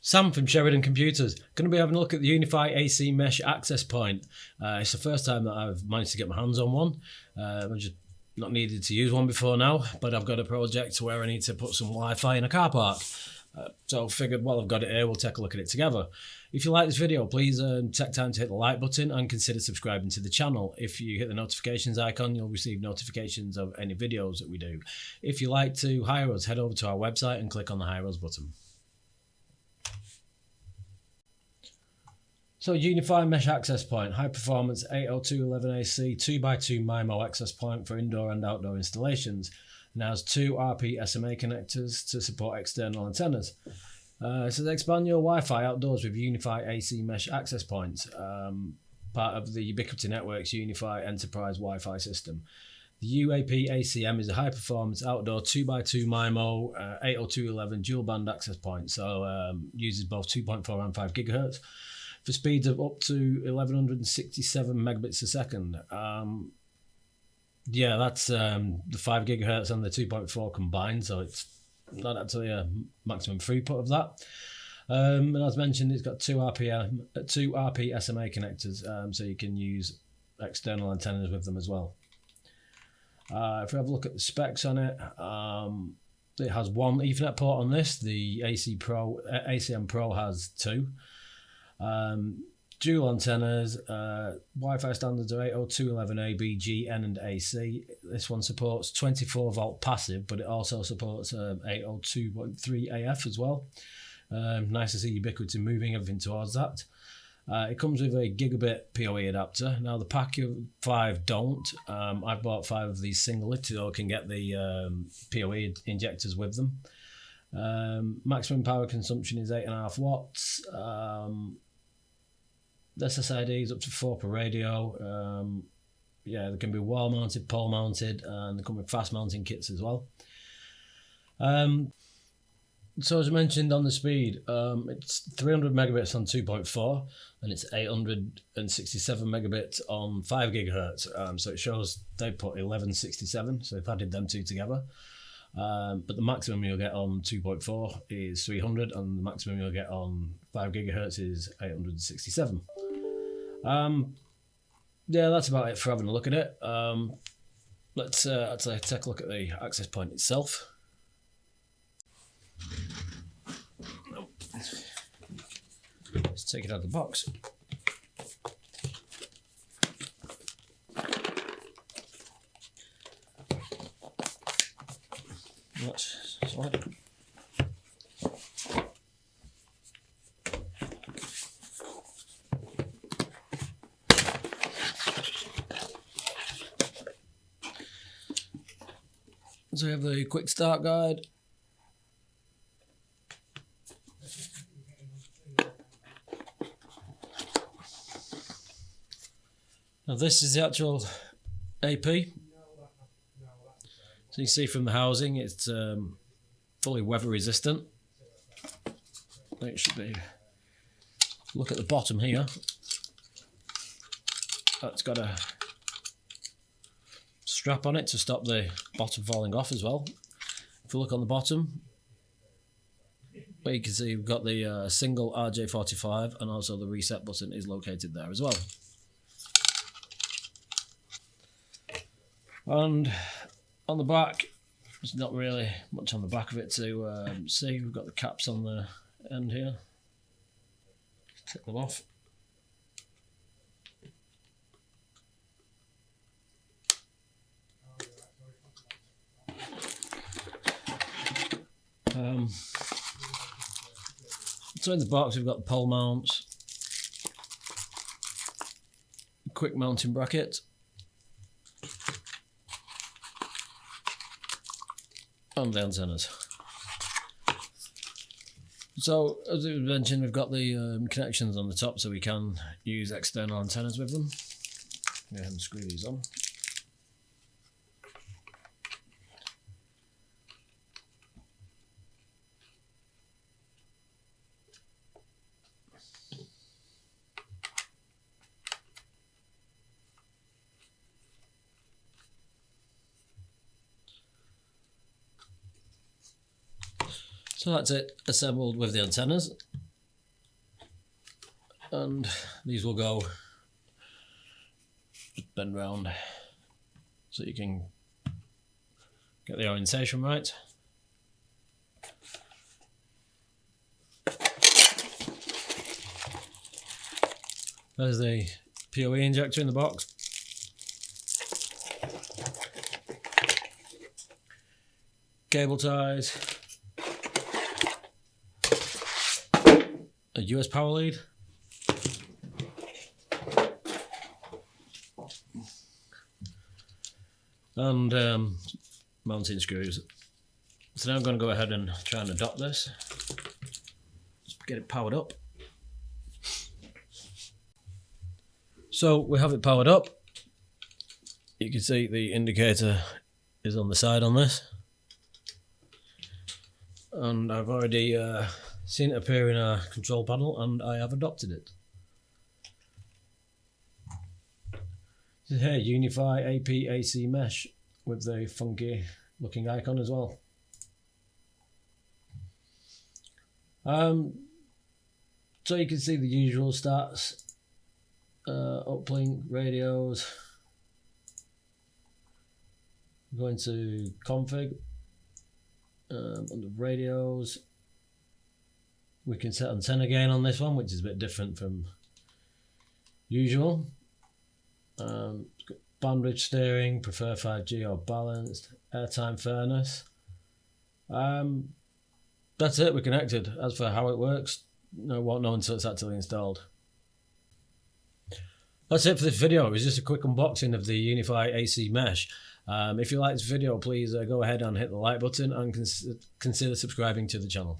Sam from Sheridan Computers. Going to be having a look at the UniFi AC Mesh access point. It's the first time that I've managed to get my hands on one. I've just not needed to use one before now, but I've got a project where I need to put some Wi-Fi in a car park. So I figured, well, I've got it here, we'll take a look at it together. If you like this video, please take time to hit the like button and consider subscribing to the channel. If you hit the notifications icon, you'll receive notifications of any videos that we do. If you like to hire us, head over to our website and click on the Hire Us button. So UniFi Mesh Access Point, high performance 802.11ac 2x2 MIMO access point for indoor and outdoor installations. And has two UAP-AC-M connectors to support external antennas. It says expand your Wi-Fi outdoors with UniFi AC Mesh access points, part of the Ubiquiti Network's UniFi Enterprise Wi-Fi system. The UAP-AC-M is a high-performance outdoor 2x2 MIMO 802.11 dual-band access point, so uses both 2.4 and 5 GHz for speeds of up to 1167 megabits a second. Yeah, that's the 5 GHz and the 2.4 combined, so it's not actually a maximum throughput of that. And as mentioned, it's got two UAP-AC-M connectors, so you can use external antennas with them as well. If we have a look at the specs on it, it has one Ethernet port on this. The AC-M Pro has two. Dual antennas, Wi-Fi standards are 802.11a, B, G, N and AC. This one supports 24 volt passive, but it also supports 802.3 AF as well. Nice to see Ubiquiti moving everything towards that. It comes with a gigabit PoE adapter. Now the pack of 5 don't. I've bought 5 of these singly so I can get the PoE injectors with them. Maximum power consumption is 8.5 watts. The SSID is up to 4 per radio. Yeah, they can be wall mounted, pole mounted, and they come with fast mounting kits as well. So as I mentioned on the speed, it's 300 megabits on 2.4 and it's 867 megabits on 5 gigahertz. So it shows they put 1167, so they've added them two together. But the maximum you'll get on 2.4 is 300 and the maximum you'll get on 5 gigahertz is 867. Yeah, that's about it for having a look at it. Let's actually take a look at the access point itself. Let's take it out of the box. Let's slide it. So we have the quick start guide. Now this is the actual AP. So you can see from the housing it's fully weather resistant. It should be. Look at the bottom here. That's got a strap on it to stop the bottom falling off as well. If you look on the bottom, where you can see we've got the single RJ45 and also the reset button is located there as well. And on the back, there's not really much on the back of it to see. We've got the caps on the end here. Take them off. So in the box we've got the pole mounts, quick mounting bracket, and the antennas. So as I mentioned, we've got the connections on the top so we can use external antennas with them. Go ahead and screw these on. So that's it assembled with the antennas. and these will go just bend round so you can get the orientation right. There's the PoE injector in the box. Cable ties. A US power lead. And mounting screws. So now I'm going to go ahead and try and adopt this. Just get it powered up. So we have it powered up. You can see the indicator is on the side on this. And I've already seen it appear in our control panel and I have adopted it. So here, UniFi AP-AC Mesh with the funky looking icon as well. So you can see the usual stats. Uplink radios. Going to config. Under radios, we can set antenna gain on this one, which is a bit different from usual. It's got bandwidth steering, prefer 5G or balanced, airtime fairness. That's it, we're connected. As for how it works, no, won't know until it's actually installed. That's it for this video. It was just a quick unboxing of the UniFi AC Mesh. If you like this video, please go ahead and hit the like button and consider subscribing to the channel.